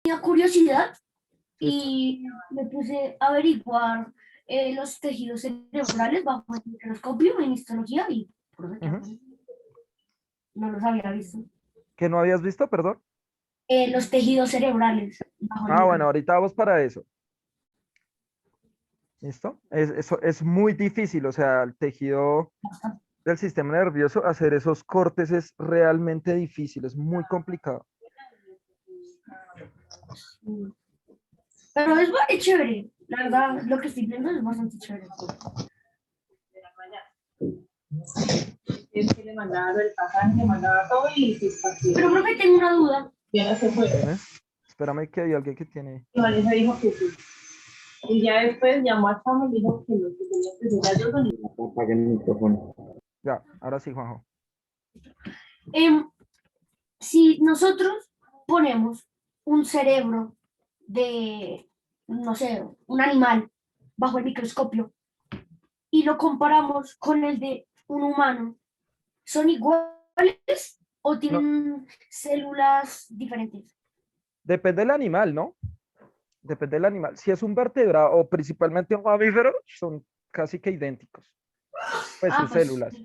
tenía curiosidad Listo. y me puse a averiguar los tejidos cerebrales bajo el microscopio en histología y por eso Ujú. no los había visto. ¿Qué no habías visto, perdón? Los tejidos cerebrales bajo el Ah, bueno, microscopio. ahorita vamos para eso. ¿Listo? Eso es muy difícil, o sea, el tejido del sistema nervioso, hacer esos cortes es realmente difícil, es muy complicado. Pero es chévere, la verdad, lo que estoy viendo es bastante chévere. Es que le mandaron el pasaje, le mandaba todo y sus partidos. Pero profe, tengo una duda. Ya no se fue. Dime. Espérame que hay alguien que tiene. Y Vanessa dijo que sí. Y ya después llamó a Chama y dijo que no, que tenía que ser yo con Apague el micrófono. Ya, ahora sí, Juanjo. Si nosotros ponemos un cerebro de, no sé, un animal bajo el microscopio y lo comparamos con el de un humano, ¿son iguales o No, tienen células diferentes? depende del animal, ¿no? Depende del animal. Si es un vertebrado o principalmente un mamífero, son casi que idénticos. Pues Ah, pues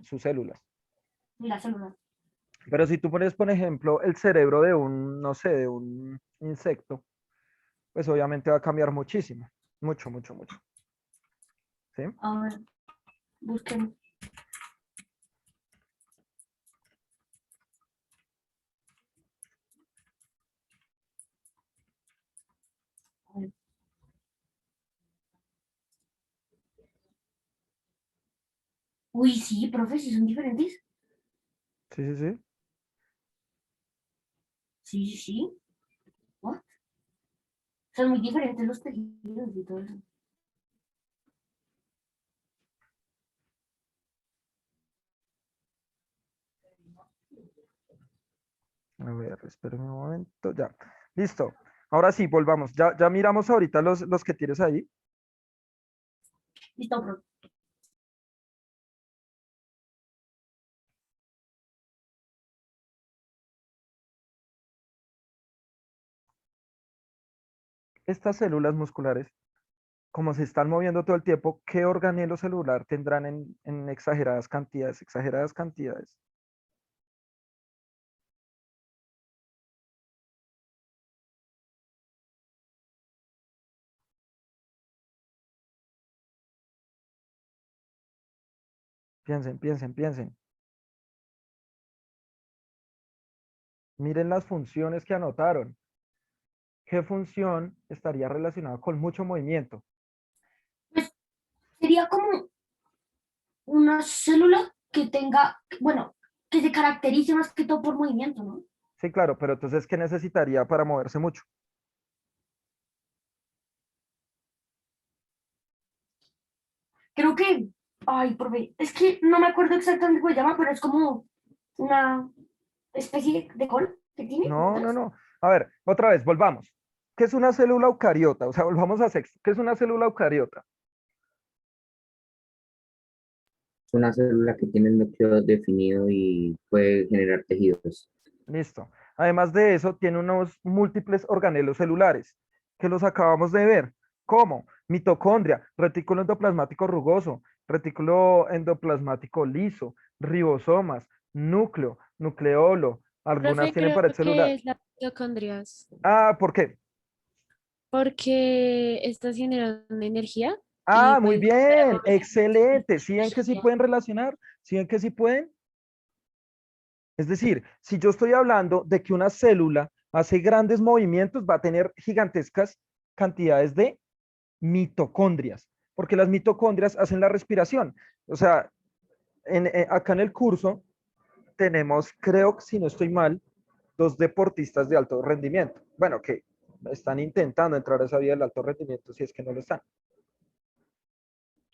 sus células. la célula. Pero si tú pones, por ejemplo, el cerebro de un, no sé, de un insecto, pues obviamente va a cambiar muchísimo. Mucho, mucho, mucho. ¿Sí? A ver, busquemos. Uy, sí, profe, sí son diferentes. Sí, sí, sí. Sí, sí, sí. What? Son muy diferentes los tejidos y todo eso. A ver, espérame un momento. Ya. Listo. Ahora sí, volvamos. Ya miramos ahorita los que tienes ahí. Listo, profe. Estas células musculares, como se están moviendo todo el tiempo, ¿qué organelo celular tendrán en exageradas cantidades? Exageradas cantidades. Piensen, piensen, piensen. Miren las funciones que anotaron. ¿Qué función estaría relacionada con mucho movimiento? Pues sería como una célula que tenga, bueno, que se caracterice más que todo por movimiento, ¿no? Sí, claro, pero entonces, ¿qué necesitaría para moverse mucho? Creo que, ay, profe, es que no me acuerdo exactamente cómo se llama, pero es como una especie de col que tiene. No, no, no. A ver, otra vez, volvamos. ¿Qué es una célula eucariota? O sea, volvamos a sexto. ¿Qué es una célula eucariota? Es una célula que tiene el núcleo definido y puede generar tejidos. Listo. Además de eso, tiene unos múltiples organelos celulares que los acabamos de ver. ¿Cómo? Mitocondria, retículo endoplasmático rugoso, retículo endoplasmático liso, ribosomas, núcleo, nucleolo, algunas Profe, tienen creo pared que celular. es la mitocondrias, Ah, ¿por qué? porque estas generan energía y Ah, muy pues para bien, mover excelente. ¿Sí ven que sí pueden relacionar? ¿Sí ven que sí pueden? Es decir, si yo estoy hablando de que una célula hace grandes movimientos, va a tener gigantescas cantidades de mitocondrias, porque las mitocondrias hacen la respiración. O sea, acá en el curso tenemos, creo que si no estoy mal, dos deportistas de alto rendimiento. Bueno, que están intentando entrar a esa vía del alto rendimiento si es que no lo están.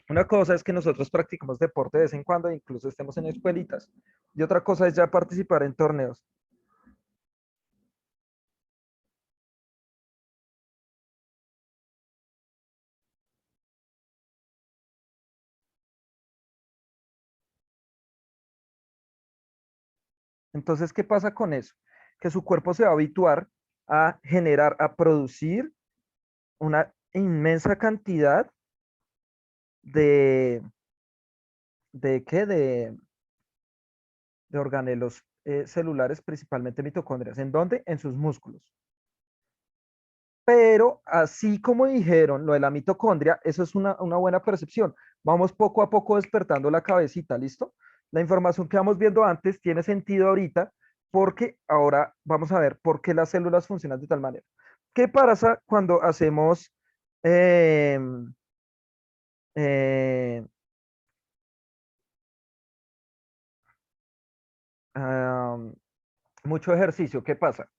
Una cosa es que nosotros practicamos deporte de vez en cuando, incluso estemos en escuelitas, y otra cosa es ya participar en torneos. Entonces, ¿qué pasa con eso? Que su cuerpo se va a habituar a generar, a producir una inmensa cantidad de, ¿de qué? De organelos celulares, principalmente mitocondrias. ¿En dónde? En sus músculos. Pero así como dijeron lo de la mitocondria, eso es una buena percepción. Vamos poco a poco despertando la cabecita, ¿listo? La información que vamos viendo antes tiene sentido ahorita porque ahora vamos a ver por qué las células funcionan de tal manera. ¿Qué pasa cuando hacemos eh, eh, am, mucho ejercicio? ¿Qué pasa?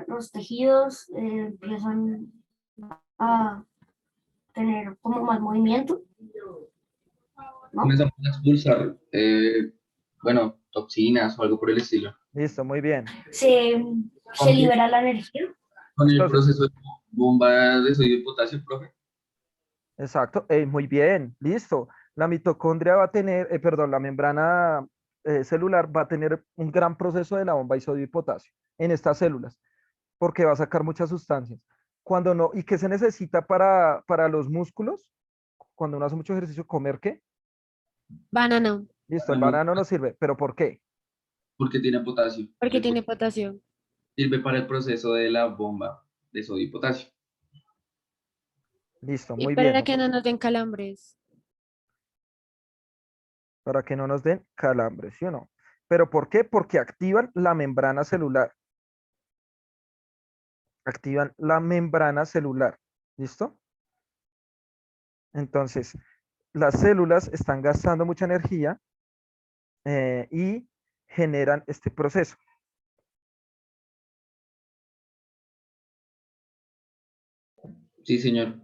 Los tejidos empiezan a tener como más movimiento, ¿no? Comenzamos a expulsar, bueno, toxinas o algo por el estilo. Listo, muy bien. Se libera la energía. Con el Entonces, proceso de bomba de sodio y potasio, profe. exacto, muy bien, listo. La mitocondria va a tener, perdón, la membrana celular va a tener un gran proceso de la bomba de sodio y potasio en estas células, porque va a sacar muchas sustancias. Cuando no, ¿y qué se necesita para los músculos? Cuando uno hace mucho ejercicio, ¿comer qué? Banano, Listo, el banano no sirve, pero ¿por qué? Porque tiene potasio. porque El tiene potasio. sirve para el proceso de la bomba de sodio y potasio. Listo, Y muy bien, para que no nos den calambres. para que no nos den calambres, ¿sí o no? ¿Pero por qué? Porque activan la membrana celular. Activan la membrana celular. ¿Listo? Entonces, las células están gastando mucha energía y generan este proceso. Sí, señor.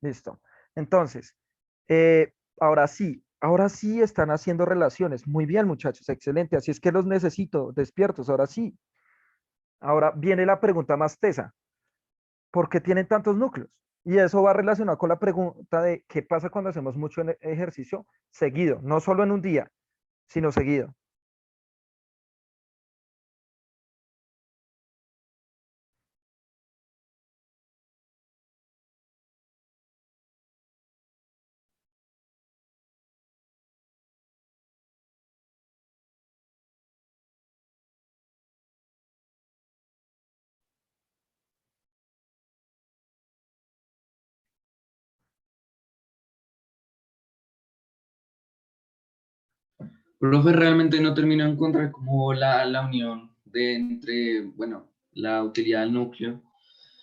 Listo. Entonces, ahora sí están haciendo relaciones. Muy bien, muchachos, excelente. Así es que los necesito despiertos, ahora sí. Ahora viene la pregunta más tesa. ¿Por qué tienen tantos núcleos? Y eso va relacionado con la pregunta de qué pasa cuando hacemos mucho ejercicio seguido, no solo en un día, sino seguido. Profe, realmente no termino de encontrar como la unión de entre, bueno, la utilidad del núcleo.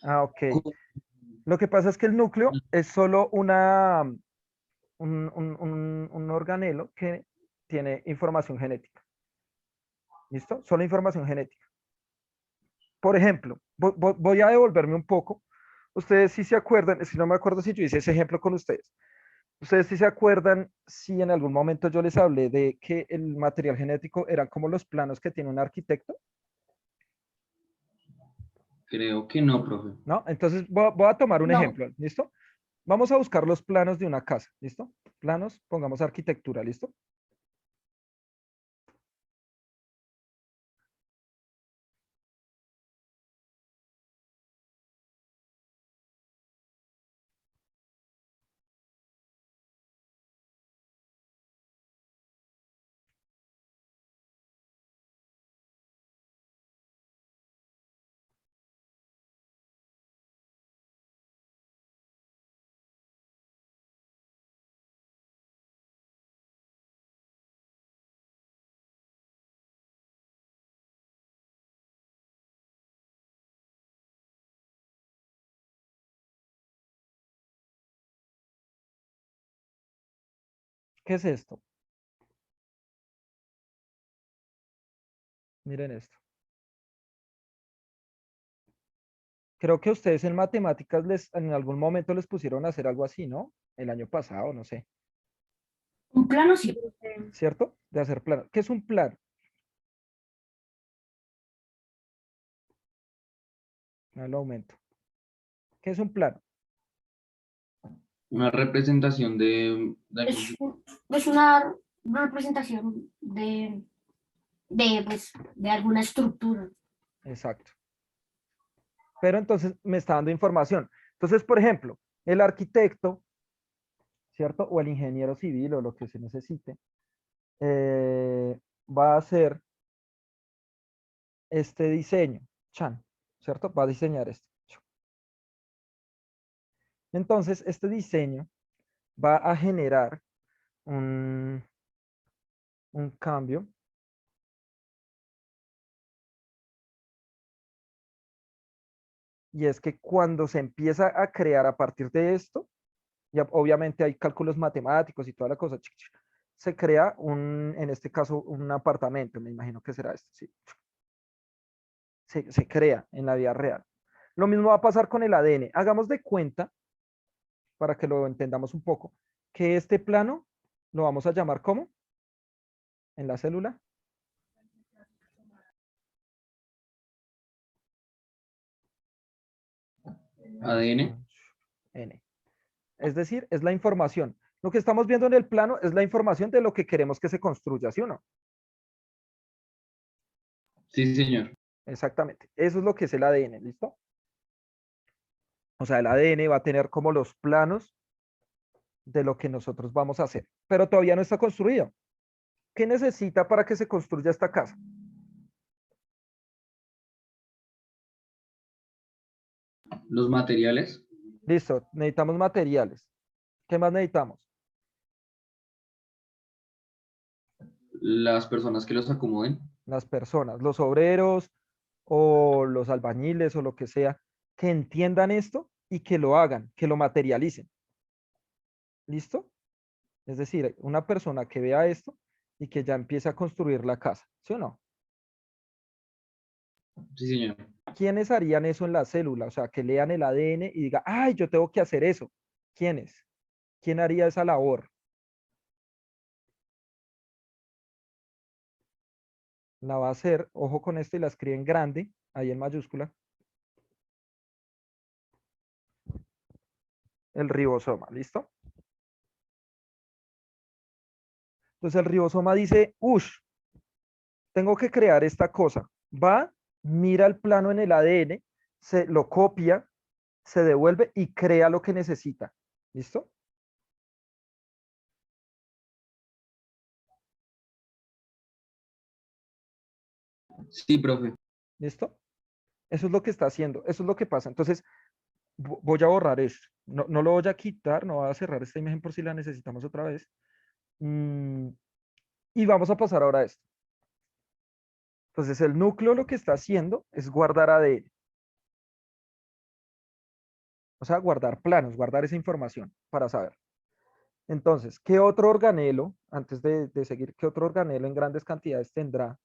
Ah, ok. con- Lo que pasa es que el núcleo es solo un organelo que tiene información genética. ¿Listo? Solo información genética. Por ejemplo, voy a devolverme un poco. Ustedes sí se acuerdan, si no me acuerdo si yo hice ese ejemplo con ustedes. Ustedes sí se acuerdan si en algún momento yo les hablé de que el material genético eran como los planos que tiene un arquitecto, Creo que no, profe. ¿no? Entonces voy a tomar un No, ejemplo, ¿listo? Vamos a buscar los planos de una casa, ¿listo? Planos, pongamos arquitectura, ¿listo? ¿Qué es esto? Miren esto. Creo que ustedes en matemáticas en algún momento les pusieron a hacer algo así, ¿no? El año pasado, no sé, un plano sí. ¿cierto? De hacer plano. ¿Qué es un plano? No lo aumento. ¿Qué es un plano? Una representación de algún Es, tipo. es una representación pues, de alguna estructura. Exacto. Pero entonces me está dando información. Entonces, por ejemplo, el arquitecto, ¿cierto? O el ingeniero civil o lo que se necesite, va a hacer este diseño, chan, ¿cierto? Va a diseñar esto. Entonces, este diseño va a generar un cambio. Y es que cuando se empieza a crear a partir de esto, ya obviamente hay cálculos matemáticos y toda la cosa, se crea en este caso, un apartamento, me imagino que será esto, sí. Se crea en la vida real. Lo mismo va a pasar con el ADN. Hagamos de cuenta, para que lo entendamos un poco, que este plano lo vamos a llamar ¿cómo? En la célula. ADN. N. Es decir, es la información. Lo que estamos viendo en el plano es la información de lo que queremos que se construya, ¿sí o no? Sí, señor. Exactamente. Eso es lo que es el ADN, ¿listo? O sea, el ADN va a tener como los planos de lo que nosotros vamos a hacer, pero todavía no está construido. ¿Qué necesita para que se construya esta casa? Los materiales, Listo, necesitamos materiales. ¿Qué más necesitamos? las personas que los acomoden, Las personas, los obreros o los albañiles o lo que sea, que entiendan esto y que lo hagan, que lo materialicen. ¿Listo? Es decir, una persona que vea esto y que ya empiece a construir la casa, ¿sí o no? sí, señor. ¿Quiénes harían eso en la célula? O sea, que lean el ADN y diga, ay, yo tengo que hacer eso. ¿Quiénes? ¿Quién haría esa labor? La va a hacer, ojo con esto y la escribe en grande, ahí en mayúscula, el ribosoma, ¿listo? Entonces el ribosoma dice, ush, tengo que crear esta cosa. Va, mira el plano en el ADN, se lo copia, se devuelve y crea lo que necesita. ¿Listo? Sí, profe. ¿Listo? Eso es lo que está haciendo, eso es lo que pasa. Entonces, voy a borrar esto. No, no lo voy a quitar, no voy a cerrar esta imagen por si la necesitamos otra vez. Y vamos a pasar ahora a esto. Entonces, el núcleo lo que está haciendo es guardar ADN. O sea, guardar planos, guardar esa información para saber. Entonces, ¿qué otro organelo, antes de seguir, qué otro organelo en grandes cantidades tendrá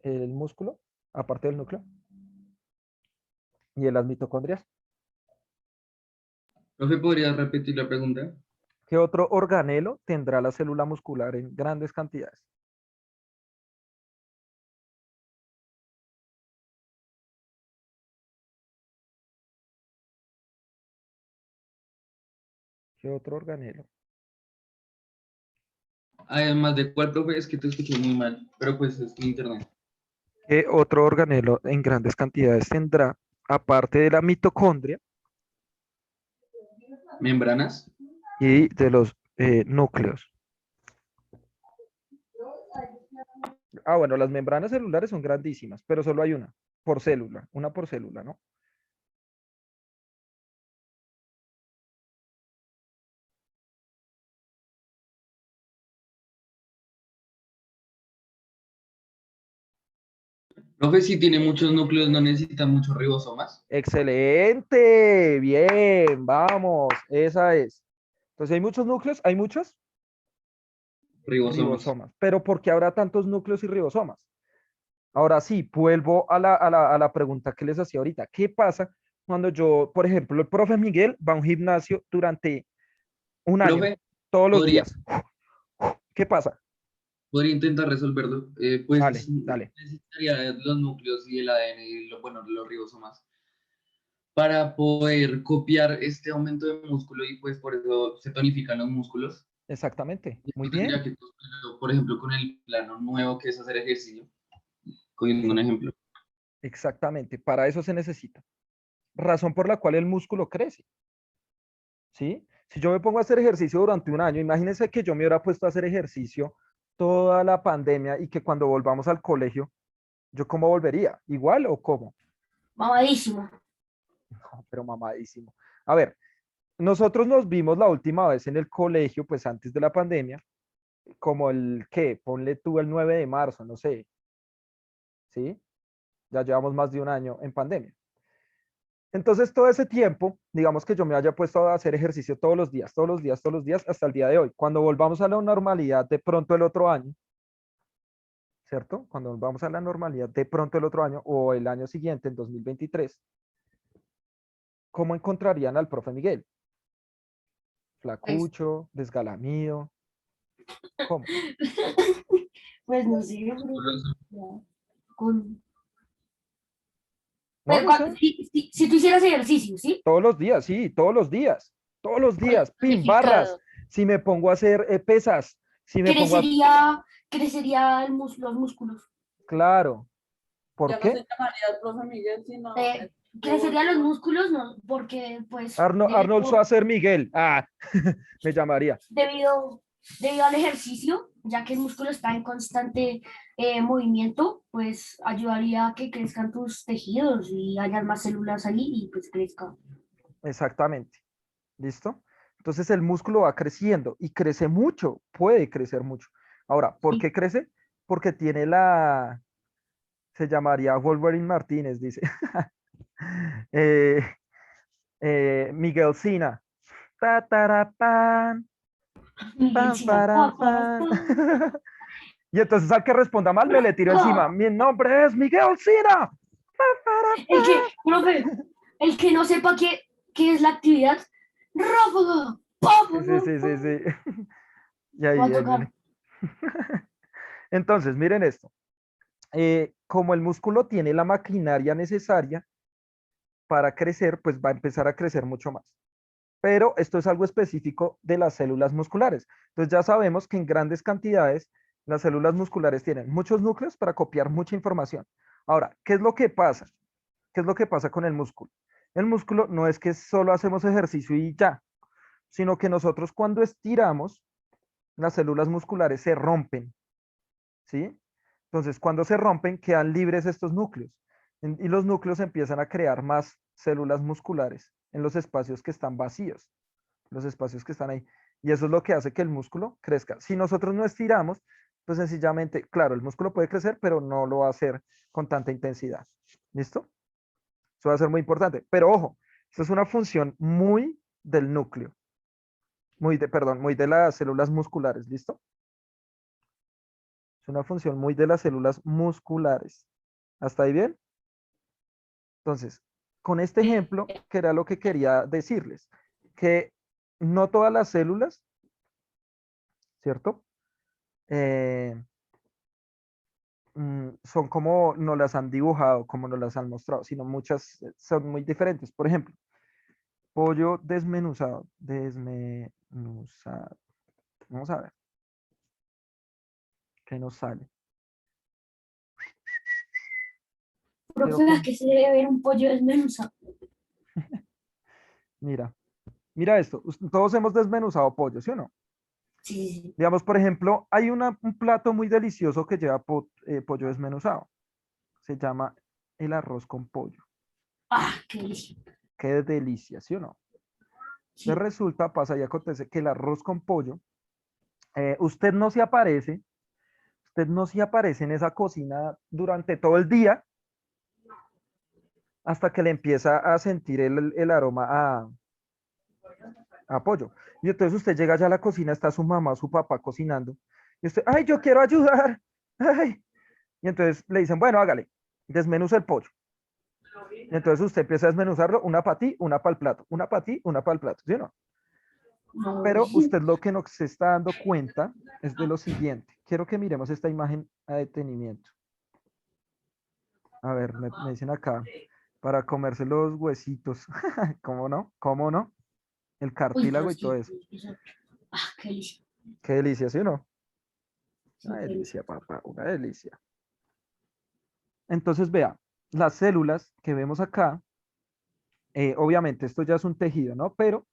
el músculo, aparte del núcleo? Y en las mitocondrias. Profe, ¿podría repetir la pregunta? ¿Qué otro organelo tendrá la célula muscular en grandes cantidades? ¿Qué otro organelo? Además de cuál, profe, es que te escuché muy mal, pero pues es mi internet. ¿Qué otro organelo en grandes cantidades tendrá, aparte de la mitocondria Membranas. y de los núcleos? Ah, bueno, las membranas celulares son grandísimas, pero solo hay una por célula, ¿no? Profe, si tiene muchos núcleos, no necesita muchos ribosomas. Excelente, bien, vamos, esa es. Entonces, ¿hay muchos núcleos? ¿Hay muchos? Ribosomas. Ribosomas. Pero ¿por qué habrá tantos núcleos y ribosomas? Ahora sí, vuelvo a la pregunta que les hacía ahorita. ¿Qué pasa cuando yo, por ejemplo, el profe Miguel va a un gimnasio durante un año, Profe, todos los podría, días? ¿Qué pasa? podría intentar resolverlo. Dale, Pues dale. necesitaría los núcleos y el ADN y bueno, los ribosomas para poder copiar este aumento de músculo y pues por eso se tonifican los músculos. Exactamente. Muy Yo tendría bien. que construirlo, por ejemplo, con el plano nuevo que es hacer ejercicio, cogiendo un ejemplo. Exactamente. Para eso se necesita. Razón por la cual el músculo crece. ¿Sí? Si yo me pongo a hacer ejercicio durante un año, imagínense que yo me hubiera puesto a hacer ejercicio toda la pandemia y que cuando volvamos al colegio, ¿yo cómo volvería? ¿Igual o cómo? Mamadísimo. No, pero mamadísimo. A ver, nosotros nos vimos la última vez en el colegio, pues antes de la pandemia, como el, ¿qué? Ponle tú el 9 de marzo, no sé, ¿sí? Ya llevamos más de un año en pandemia. Entonces, todo ese tiempo, digamos que yo me haya puesto a hacer ejercicio todos los días, todos los días, todos los días, hasta el día de hoy. Cuando volvamos a la normalidad de pronto el otro año, ¿cierto? Cuando volvamos a la normalidad de pronto el otro año o el año siguiente, en 2023, ¿cómo encontrarían al profe Miguel? Pues, Flacucho, desgalamido, ¿cómo? pues no sé, Musculoso. con... No, Pero no sé, si tú hicieras ejercicio, ¿sí? todos los días, sí, todos los días, pin, barras, Tonificado. si me pongo a hacer pesas, si me pongo a, Crecería los músculos. claro, ¿por Ya no qué? se llamaría el profe Miguel, sino el Crecerían los profesor. músculos, no, porque pues Arnold Schwarzenegger Miguel, ah, me llamaría. debido, debido al ejercicio, ya que el músculo está en constante movimiento, pues ayudaría a que crezcan tus tejidos y haya más células ahí y pues crezca. Exactamente, ¿listo? Entonces el músculo va creciendo y crece mucho, puede crecer mucho. Ahora, ¿por Sí. qué crece? Porque tiene la, se llamaría Wolverine Martínez, dice. Eh, Miguel Sina. Ta, tara, pan, Miguel pan, Sina. param, pan. Y entonces al que responda mal me le tiro encima. Mi nombre es Miguel Sina. Profe, el que no sepa qué es la actividad, ráfaga, Sí, sí, sí, sí, sí. Y va ahí, a ahí tocar. viene. Entonces, miren esto. Como el músculo tiene la maquinaria necesaria para crecer, pues va a empezar a crecer mucho más. Pero esto es algo específico de las células musculares. Entonces ya sabemos que en grandes cantidades las células musculares tienen muchos núcleos para copiar mucha información. Ahora, ¿qué es lo que pasa? ¿Qué es lo que pasa con el músculo? El músculo no es que solo hacemos ejercicio y ya, sino que nosotros cuando estiramos, las células musculares se rompen, ¿sí? Entonces, cuando se rompen, quedan libres estos núcleos y los núcleos empiezan a crear más células musculares en los espacios que están vacíos, los espacios que están ahí. Y eso es lo que hace que el músculo crezca. Si nosotros no estiramos, pues sencillamente, claro, el músculo puede crecer, pero no lo va a hacer con tanta intensidad. ¿Listo? Eso va a ser muy importante. Pero ojo, esto es una función muy del núcleo, perdón, muy de las células musculares. ¿Listo? Es una función muy de las células musculares. ¿Hasta ahí bien? Entonces, con este ejemplo, que era lo que quería decirles, que no todas las células, ¿cierto? Eh, son como nos las han dibujado, como nos las han mostrado, sino muchas son muy diferentes. Por ejemplo, pollo desmenuzado, desmenuzado. Vamos a ver qué nos sale. Quiero Profe, que, ¿a qué se debe ver un pollo desmenuzado? mira, mira esto. Todos hemos desmenuzado pollo, ¿sí o no? Sí, sí, sí. Digamos, por ejemplo, hay un plato muy delicioso que lleva pollo desmenuzado. Se llama el arroz con pollo. Ah, qué delicia. Qué delicia, ¿sí o no? Entonces Sí. resulta, pasa y acontece que el arroz con pollo, usted no se aparece en esa cocina durante todo el día hasta que le empieza a sentir el aroma a pollo. Y entonces usted llega ya a la cocina, está su mamá, su papá cocinando, y usted, ay, yo quiero ayudar, ay. Y entonces le dicen, bueno, hágale, desmenuza el pollo. Y entonces usted empieza a desmenuzarlo, una para ti, una para el plato, una para ti, una para el plato, ¿sí o no? No, Pero usted lo que no se está dando cuenta es de lo siguiente. Quiero que miremos esta imagen a detenimiento. A ver, me dicen acá, para comerse los huesitos. ¿Cómo no? ¿Cómo no? El uy, pero cartílago y todo sí, eso. ah, qué delicia. Qué delicia, ¿sí o no? Sí, Una qué delicia, papá, una delicia. Entonces, vea, las células que vemos acá, obviamente esto ya es un tejido, ¿no? Pero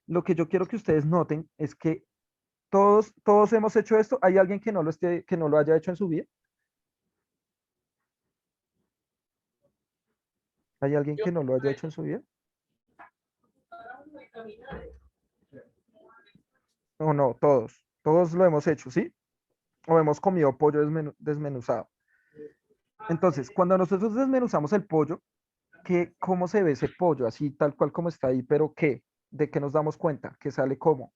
lo que yo quiero que ustedes noten es que todos hemos hecho esto. ¿Hay alguien que no lo esté, que no lo haya hecho en su vida? ¿Hay alguien que no lo haya hecho en su vida? O no, todos lo hemos hecho, ¿sí? O hemos comido pollo desmenuzado. Entonces, cuando nosotros desmenuzamos el pollo, ¿cómo se ve ese pollo? Así tal cual como está ahí, pero ¿qué? ¿De qué nos damos cuenta? ¿Que sale cómo?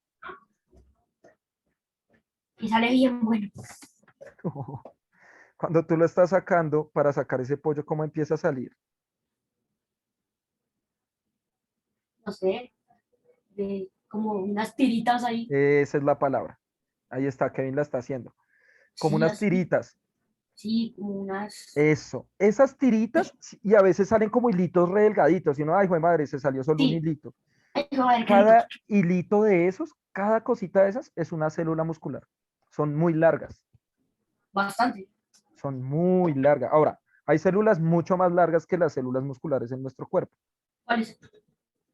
Y sale bien bueno. Cuando tú lo estás sacando, para sacar ese pollo, ¿cómo empieza a salir? No sé, de como unas tiritas ahí. Esa es la palabra. Ahí está, Kevin la está haciendo. Como Sí, unas así. tiritas. Sí, como unas. Eso. Esas tiritas, sí, y a veces salen como hilitos re delgaditos. Y uno, ay, jue madre, se salió solo un Sí, hilito. ay, joder, qué rico. Cada hilito de esos, cada cosita de esas, es una célula muscular. Son muy largas. Bastante. Son muy largas. Ahora, hay células mucho más largas que las células musculares en nuestro cuerpo. ¿Cuál es?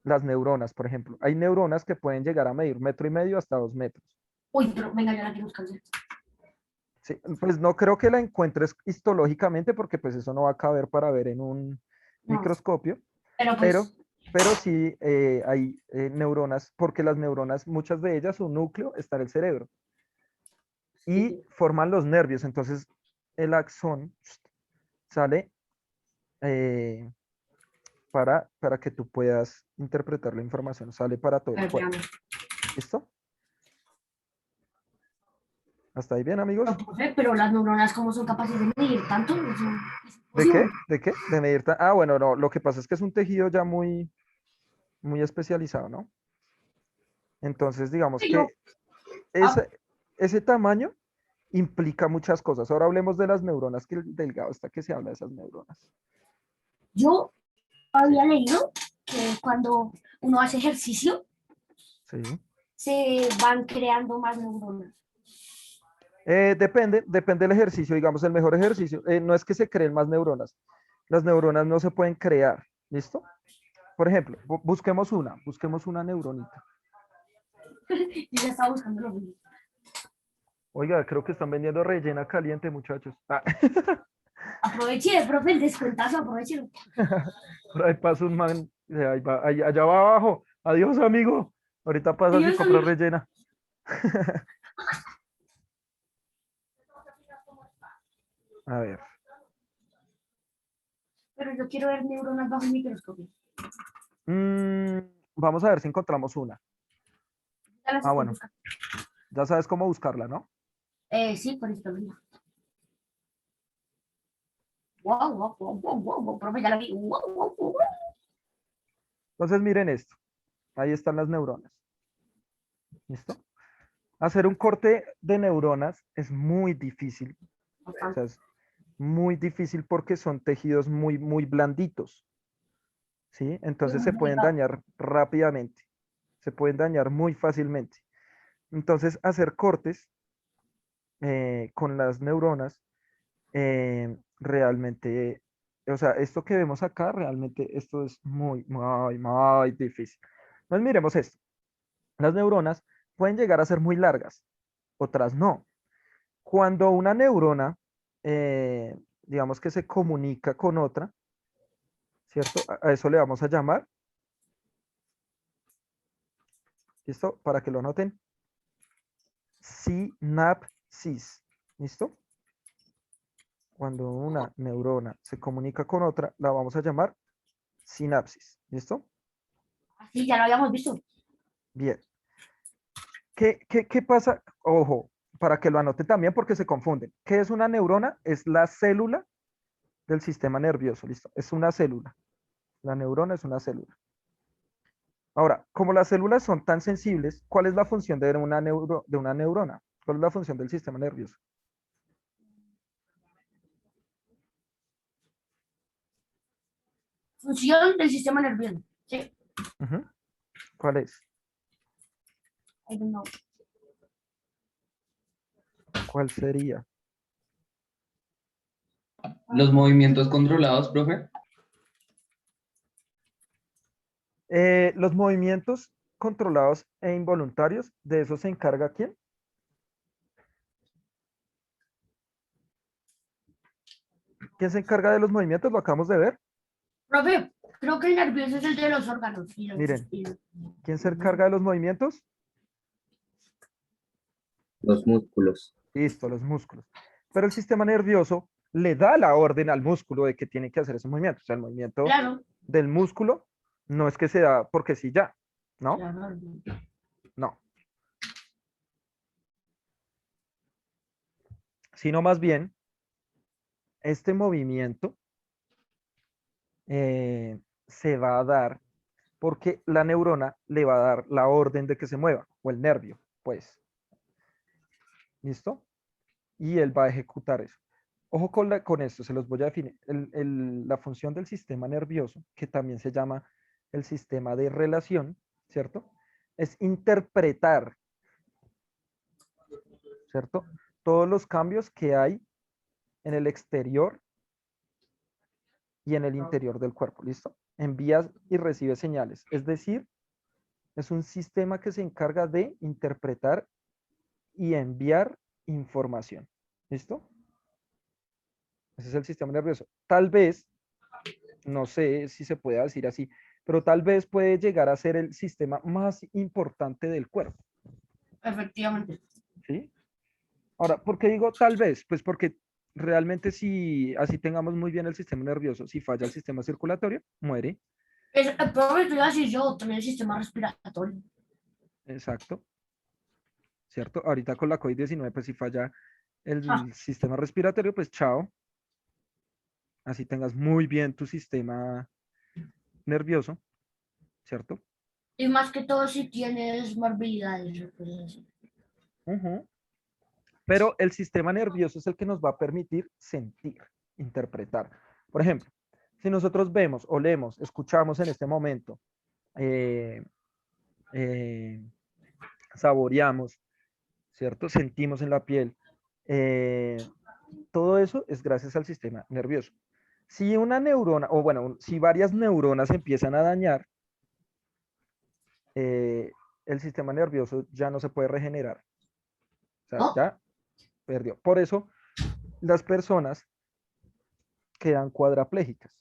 Las neuronas, por ejemplo. Hay neuronas que pueden llegar a medir 1,5 metros hasta 2 metros. Uy, pero venga, ya la quiero buscar. Sí, pues no creo que la encuentres histológicamente porque pues eso no va a caber para ver en un No, microscopio, pero pero, pues. pero sí hay neuronas, porque las neuronas, muchas de ellas, su núcleo está en el cerebro y Sí. forman los nervios. Entonces el axón sale eh, para que tú puedas interpretar la información, sale para todo A el ver, cuerpo. espérame. ¿Listo? ¿Hasta ahí bien, amigos? No, profe, pero las neuronas, ¿cómo son capaces de medir tanto? Eso es ¿De imposible. qué? ¿De qué? De medir. Ah, bueno, no, lo que pasa es que es un tejido ya muy especializado, ¿no? Entonces, digamos Sí, yo, que ah, ese tamaño implica muchas cosas. Ahora hablemos de las neuronas, que el delgado está que se habla de esas neuronas. yo Sí, había leído que cuando uno hace ejercicio, sí. se van creando más neuronas. Depende del ejercicio. Digamos, el mejor ejercicio no es que se creen más neuronas. Las neuronas no se pueden crear. ¿Listo? Por ejemplo, busquemos una neuronita. Y ya estaba buscando lo mismo. Oiga, creo que están vendiendo rellena caliente, muchachos. Ah, Aproveche, profe, el descuentazo, aprovechelo. por ahí pasa un man, allá va abajo. Adiós, amigo. Ahorita pasas y Adiós, compras amigo. rellena. A ver. Pero yo quiero ver neuronas bajo el microscopio. Mm, vamos a ver si encontramos una. Ya las Ah, estoy bueno, buscando. ya sabes cómo buscarla, ¿no? Sí, por esto mismo. Wow, wow, wow, wow, wow, wow, profe, ya la vi. Wow, wow, wow. Entonces, miren esto. Ahí están las neuronas. ¿Listo? Hacer un corte de neuronas es muy difícil. O sea, Bastante. es muy difícil porque son tejidos muy blanditos. ¿Sí? Sí, Entonces muy se pueden delicado. dañar rápidamente. Se pueden dañar muy fácilmente. Entonces, hacer cortes con las neuronas realmente, o sea, esto que vemos acá, realmente esto es muy difícil. Entonces, miremos esto. Las neuronas pueden llegar a ser muy largas, otras no. Cuando una neurona, digamos que se comunica con otra, ¿cierto? A eso le vamos a llamar, ¿listo? Para que lo noten, sinapsis, ¿listo? Cuando una neurona se comunica con otra, la vamos a llamar sinapsis, ¿listo? Así, ya lo habíamos visto. Bien. ¿Qué pasa? Ojo, para que lo anote también porque se confunden. ¿Qué es una neurona? Es la célula del sistema nervioso, ¿listo? Es una célula. La neurona es una célula. Ahora, como las células son tan sensibles, ¿cuál es la función de de una neurona? ¿Cuál es la función del sistema nervioso? Función del sistema nervioso. Sí, Ujú. ¿Cuál es? I don't know. ¿Cuál sería? Los movimientos controlados, profe. Los movimientos controlados e involuntarios, ¿de eso se encarga quién? ¿Quién se encarga de los movimientos? Lo acabamos de ver. Profe, creo que el nervioso es el de los órganos. Miren. ¿Quién se encarga de los movimientos? Los músculos. Listo, los músculos. Pero el sistema nervioso le da la orden al músculo de que tiene que hacer ese movimiento. O sea, el movimiento Claro. del músculo no es que se da porque sí ya, ¿no? Claro. No. Sino más bien, este movimiento se va a dar porque la neurona le va a dar la orden de que se mueva, o el nervio, pues. ¿Listo? Y él va a ejecutar eso. Ojo con esto, se los voy a definir. La función del sistema nervioso, que también se llama el sistema de relación, ¿cierto? Es interpretar, ¿cierto? Todos los cambios que hay en el exterior y en el interior del cuerpo, ¿listo? Envía y recibe señales. Es decir, es un sistema que se encarga de interpretar y enviar información, ¿listo? Ese es el sistema nervioso. Tal vez, no sé si se puede decir así, pero tal vez puede llegar a ser el sistema más importante del cuerpo, Efectivamente. ¿sí? Ahora, ¿por qué digo tal vez? Pues porque realmente si así tengamos muy bien el sistema nervioso, si falla el sistema circulatorio, muere. Profe, te iba a decir yo, también el sistema respiratorio. Exacto. ¿Cierto? Ahorita con la COVID-19, pues si falla el sistema respiratorio, pues chao. Así tengas muy bien tu sistema nervioso, ¿cierto? Y más que todo si tienes morbilidades o cosas así. Ujú. Pero el sistema nervioso es el que nos va a permitir sentir, interpretar. Por ejemplo, si nosotros vemos, olemos, escuchamos en este momento, saboreamos, ¿cierto? Sentimos en la piel. Todo eso es gracias al sistema nervioso. Si una neurona, o bueno, si varias neuronas empiezan a dañar, el sistema nervioso ya no se puede regenerar. O sea, ¿No? ya perdió. Por eso las personas quedan cuadraplégicas.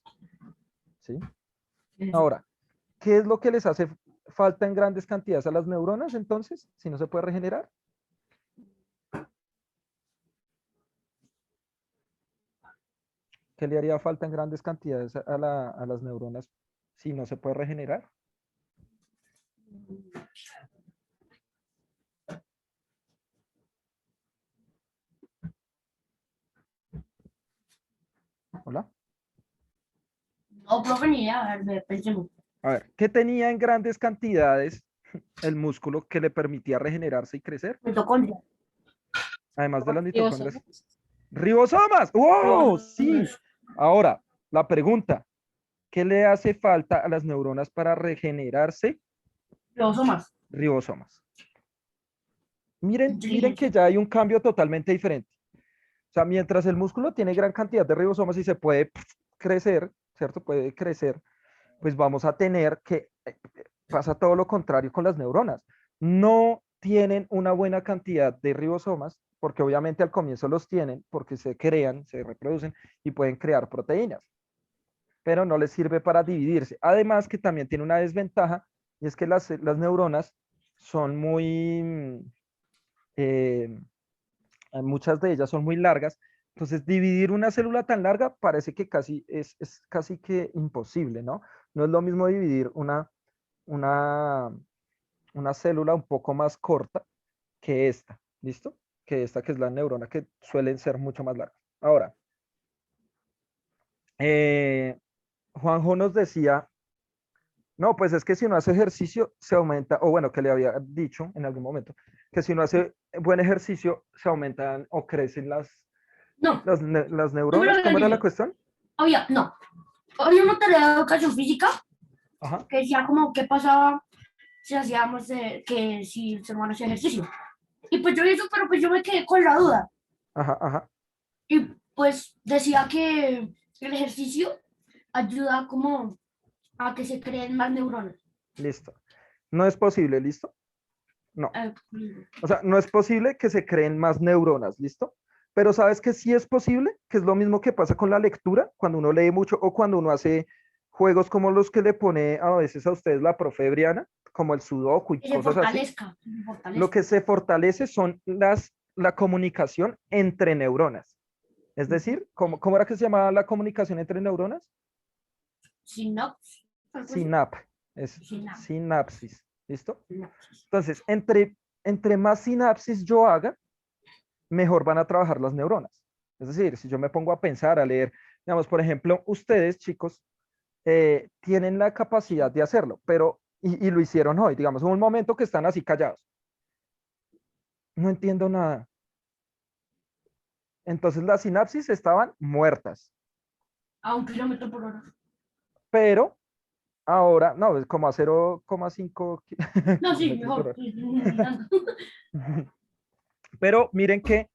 ¿Sí? Ahora, ¿qué es lo que les hace falta en grandes cantidades a las neuronas entonces, si no se puede regenerar? ¿Qué le haría falta en grandes cantidades a las neuronas si no se puede regenerar? Hola. No, profe, ni idea. A ver, pensemos. A ver, ¿qué tenía en grandes cantidades el músculo que le permitía regenerarse y crecer? Mitocondria. Además de las mitocondrias. Ribosomas. ¡Ribosomas! ¡Wow! Sí. Ahora, la pregunta, ¿qué le hace falta a las neuronas para regenerarse? Ribosomas. Ribosomas. Miren que Inteligencia. ya hay un cambio totalmente diferente. O sea, mientras el músculo tiene gran cantidad de ribosomas y se puede crecer, ¿cierto? Puede crecer, pues vamos a tener que, pasa todo lo contrario con las neuronas. No tienen una buena cantidad de ribosomas, porque obviamente al comienzo los tienen, porque se crean, se reproducen y pueden crear proteínas, pero no les sirve para dividirse. Además que también tiene una desventaja, y es que las neuronas son muy, muchas de ellas son muy largas, entonces dividir una célula tan larga parece que casi es casi que imposible, ¿no? No es lo mismo dividir una célula un poco más corta que esta, ¿listo? Que esta que es la neurona, que suelen ser mucho más largas. Ahora, Juanjo nos decía, no, pues es que si uno hace ejercicio se aumenta, o bueno, que le había dicho en algún momento, que si uno hace buen ejercicio se aumentan o crecen No, las neuronas. ¿Cómo era la cuestión? había, no. Había una tarea de educación física Ajá. que decía como qué pasaba si hacíamos que si el ser humano hacía ejercicio. Y pues yo vi eso, pero pues yo me quedé con la duda. Ajá, ajá. Y pues decía que el ejercicio ayuda como a que se creen más neuronas. Listo. No es posible, ¿listo? No. Eh, O sea, no es posible que se creen más neuronas, ¿listo? Pero sabes que sí es posible, que es lo mismo que pasa con la lectura, cuando uno lee mucho o cuando uno hace juegos como los que le pone a veces a ustedes la profe Briana, como el sudoku y Que se cosas así. fortalezca. Se Lo fortalezca. que se fortalece son la comunicación entre neuronas. Es decir, ¿cómo era que se llamaba la comunicación entre neuronas? Sinapsis. Es Sinapsis. sinapsis, ¿listo? Entonces, entre más sinapsis yo haga, mejor van a trabajar las neuronas. Es decir, si yo me pongo a pensar, a leer, digamos, por ejemplo, ustedes, chicos, tienen la capacidad de hacerlo, pero, y lo hicieron hoy, digamos, en un momento que están así callados. No entiendo nada. Entonces las sinapsis estaban muertas, A 1 km/h. pero ahora, no, es como a 0,5 No, sí, kilómetros por mejor. hora. Pero miren que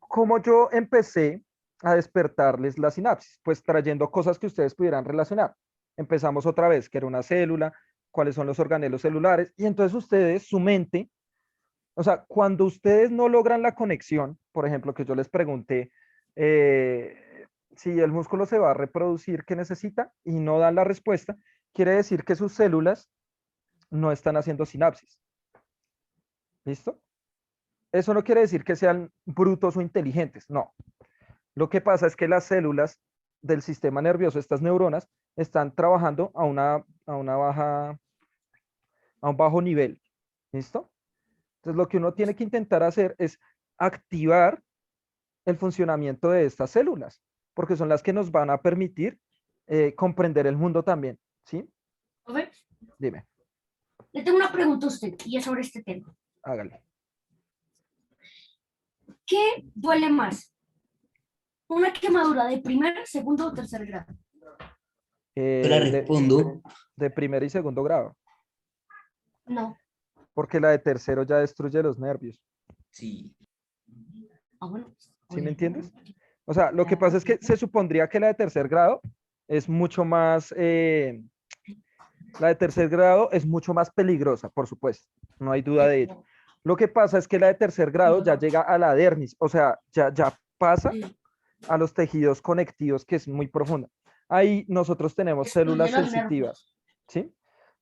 como yo empecé a despertarles la sinapsis, pues trayendo cosas que ustedes pudieran relacionar. Empezamos otra vez, que era una célula, cuáles son los organelos celulares, y entonces ustedes, su mente, o sea, cuando ustedes no logran la conexión, por ejemplo, que yo les pregunté si el músculo se va a reproducir, ¿qué necesita? Y no dan la respuesta, quiere decir que sus células no están haciendo sinapsis. ¿Listo? Eso no quiere decir que sean brutos o inteligentes, no. Lo que pasa es que las células del sistema nervioso, estas neuronas, están trabajando a un bajo nivel. ¿Listo? Entonces, lo que uno tiene que intentar hacer es activar el funcionamiento de estas células, porque son las que nos van a permitir comprender el mundo también. ¿Sí? Profe, Dime, le tengo una pregunta a usted y es sobre este tema. hágale. ¿Qué duele más? ¿Una quemadura de primer, segundo o tercer grado? Yo la De, respondo. de primer y segundo grado, No. porque la de tercero ya destruye los nervios. Sí. Ah, bueno. ¿Sí me entiendes? O sea, lo que pasa es que se supondría que la de tercer grado es mucho más, la de tercer grado es mucho más peligrosa, por supuesto, no hay duda de ello. Lo que pasa es que la de tercer grado ya llega a la dermis, o sea, ya pasa a los tejidos conectivos, que es muy profunda. Ahí nosotros tenemos Destruye células los sensitivas, ¿sí?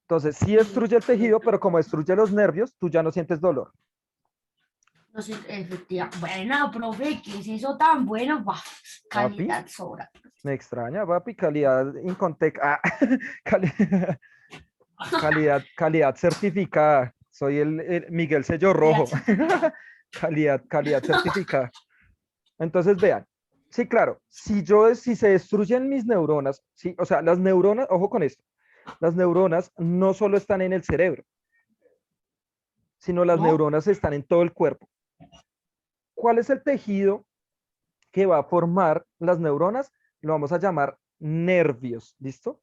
Entonces, sí destruye el tejido, pero como destruye los nervios, tú ya no sientes dolor. No sé, efectivamente. Bueno, profe, ¿qué es eso tan bueno? Bah, Papi, calidad sobra. me extraña, papi, calidad Incontec, cali- calidad certificada. Soy el Miguel Sello Rojo. Calidad certificada. Entonces, vean, sí, claro, si se destruyen mis neuronas, sí, o sea, las neuronas, ojo con esto, las neuronas no solo están en el cerebro, sino las ¿No? neuronas están en todo el cuerpo. ¿Cuál es el tejido que va a formar las neuronas? Lo vamos a llamar nervios, ¿listo?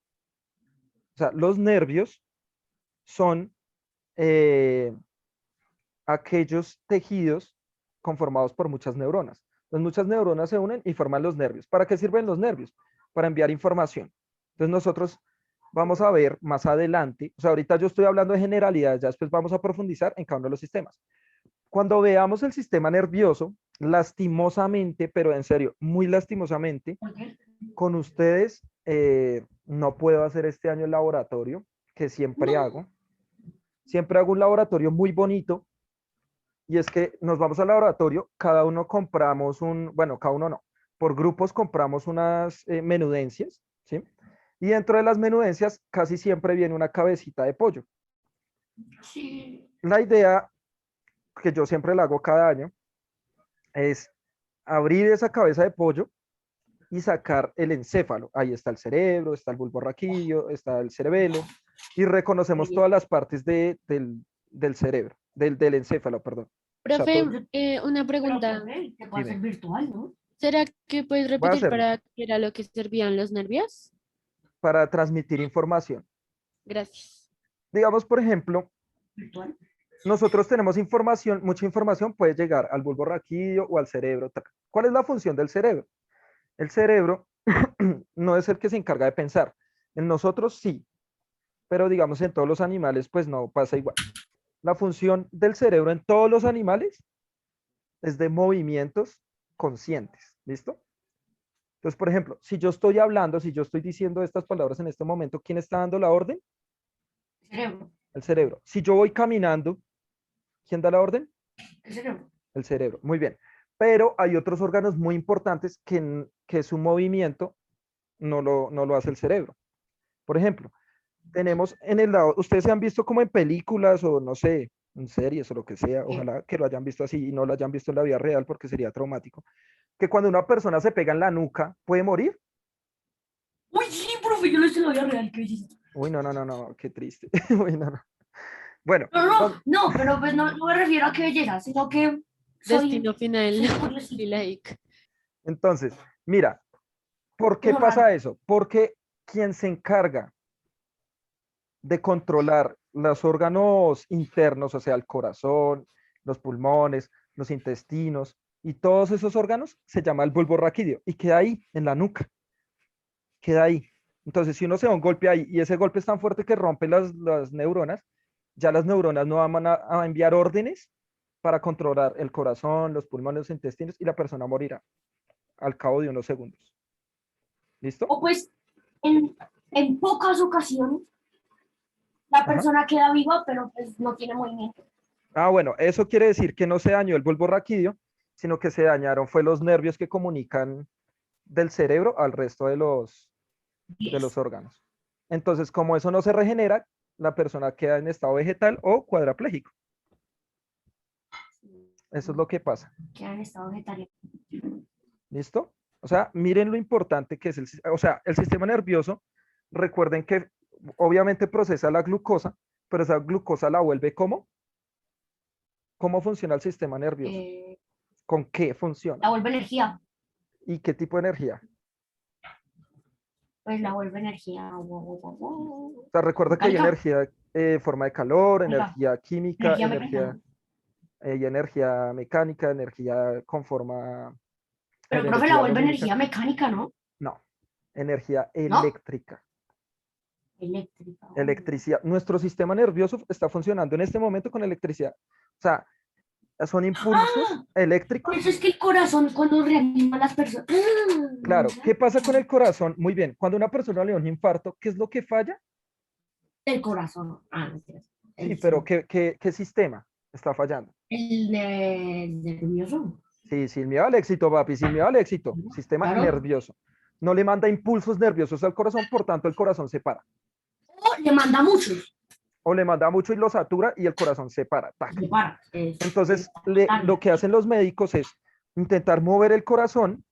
O sea, los nervios son aquellos tejidos conformados por muchas neuronas. Las muchas neuronas se unen y forman los nervios. ¿Para qué sirven los nervios? Para enviar información. Entonces nosotros vamos a ver más adelante, o sea, ahorita yo estoy hablando de generalidades, ya después vamos a profundizar en cada uno de los sistemas. Cuando veamos el sistema nervioso, lastimosamente, pero en serio, muy lastimosamente, ¿Por qué? con ustedes no puedo hacer este año el laboratorio que siempre hago. Siempre hago un laboratorio muy bonito y es que nos vamos al laboratorio, cada uno compramos bueno, cada uno no, por grupos compramos unas menudencias, ¿sí? Y dentro de las menudencias casi siempre viene una cabecita de pollo. Sí. La idea que yo siempre la hago cada año es abrir esa cabeza de pollo y sacar el encéfalo. Ahí está el cerebro, está el bulbo raquídeo, está el cerebelo y reconocemos todas las partes del cerebro, del encéfalo, perdón. O sea, Profe, todo- una Pero, pregunta. profe, que puede ser Dime. virtual, ¿no? ¿Será que puedes Voy a repetir hacerlo para qué era lo que servían los nervios? para transmitir información. Gracias. Digamos, por ejemplo, Virtual. nosotros tenemos información, mucha información puede llegar al bulbo raquídeo o al cerebro. ¿Cuál es la función del cerebro? El cerebro no es el que se encarga de pensar. En nosotros sí, pero digamos en todos los animales pues no pasa igual. La función del cerebro en todos los animales es de movimientos conscientes, ¿listo? Entonces, por ejemplo, si yo estoy hablando, si yo estoy diciendo estas palabras en este momento, ¿quién está dando la orden? Cerebro. El cerebro. Si yo voy caminando, ¿quién da la orden? El cerebro. El cerebro. Muy bien. Pero hay otros órganos muy importantes que su movimiento no lo hace el cerebro. Por ejemplo, tenemos en el lado, ustedes se han visto como en películas o no sé, en series o lo que sea, ojalá que lo hayan visto así y no lo hayan visto en la vida real porque sería traumático, que cuando una persona se pega en la nuca, ¿puede morir? Uy, sí, profe, yo lo hice en la vida real, qué belleza. Uy, no, qué triste. Uy, no. Bueno, No, pero pues no me refiero a qué belleza, sino que Destino final. soy curiosita. Y like. entonces, mira, ¿por qué Como pasa raro. eso? Porque quien se encarga de controlar los órganos internos, o sea, el corazón, los pulmones, los intestinos y todos esos órganos, se llama el bulbo raquídeo y queda ahí, en la nuca. Queda ahí. Entonces, si uno se da un golpe ahí y ese golpe es tan fuerte que rompe las neuronas, ya las neuronas no van a enviar órdenes para controlar el corazón, los pulmones, los intestinos y la persona morirá al cabo de unos segundos. ¿Listo? O pues, en pocas ocasiones, la Ajá. persona queda viva, pero pues no tiene movimiento. Ah, bueno, eso quiere decir que no se dañó el bulbo raquídeo, sino que se dañaron fue los nervios que comunican del cerebro al resto de los órganos. Entonces, como eso no se regenera, la persona queda en estado vegetal o cuadraplégico. Eso es lo que pasa. Queda en estado vegetariano. ¿Listo? O sea, miren lo importante que es el sistema nervioso. Recuerden que obviamente procesa la glucosa, pero esa glucosa la vuelve ¿cómo? ¿Cómo funciona el sistema nervioso? ¿Con qué funciona? La vuelve energía. ¿Y qué tipo de energía? Pues la vuelve energía. O sea, recuerda que hay Mecánica. energía en forma de calor, Oiga, energía química, energía energía, mecánica. y energía mecánica, energía con forma Pero, profe, la energía vuelve lumínica. energía mecánica, ¿no? No, energía ¿No? eléctrica. Eléctrica. Electricidad. Nuestro sistema nervioso está funcionando en este momento con electricidad. O sea, son impulsos Por eléctricos. eso es que el corazón cuando reanima a las personas. Claro, ¿qué pasa con el corazón? Muy bien, cuando una persona le da un infarto, ¿qué es lo que falla? El corazón. Ah, mentiras. Sí, pero ¿qué sistema está fallando? El nervioso. Sí, sin miedo al éxito, papi, sin miedo al éxito. Sistema Claro. nervioso. No le manda impulsos nerviosos al corazón, por tanto el corazón se para. O le manda muchos. O le manda mucho y lo satura y el corazón se para. Tac. Se para. Entonces, lo que hacen los médicos es intentar mover el corazón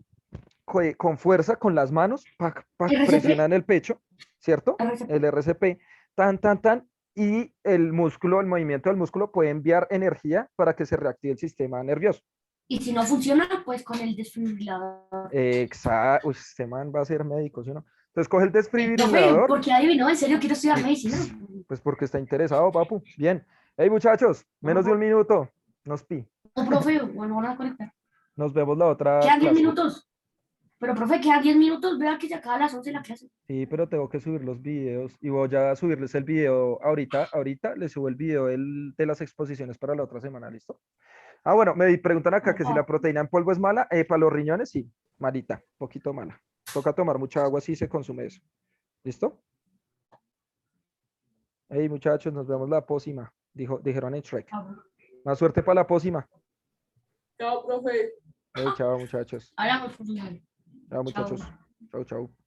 con fuerza, con las manos, RCP. presionan el pecho, ¿cierto? RCP. El RCP, tan, y el músculo, el movimiento del músculo puede enviar energía para que se reactive el sistema nervioso. Y si no funciona, pues con el desfibrilador. Exacto, este man va a ser médico, ¿sí o no? Entonces coge el Profe, desfibrilador, ¿por qué adivinó? ¿En serio quiero estudiar medicina? pues porque está interesado, papu. Bien. Hey, muchachos, menos de un minuto. Nos No, profe, bueno, van a conectar. Nos vemos la otra Quedan 10 clase. minutos. Pero, profe, quedan 10 minutos. Vea que se acaba a las 11 la clase. Sí, pero tengo que subir los videos y voy a subirles el video ahorita les subo el video de las exposiciones para la otra semana, ¿listo? Ah, bueno, me preguntan acá que si la proteína en polvo es mala, para los riñones sí, malita, poquito mala. Toca tomar mucha agua si se consume eso. ¿Listo? Hey, muchachos, nos vemos la próxima, dijeron en Shrek. Más suerte para la próxima. Chao, profe. Hey, chao, muchachos. Hablamos, profesor. Chao, muchachos. Chao, chao.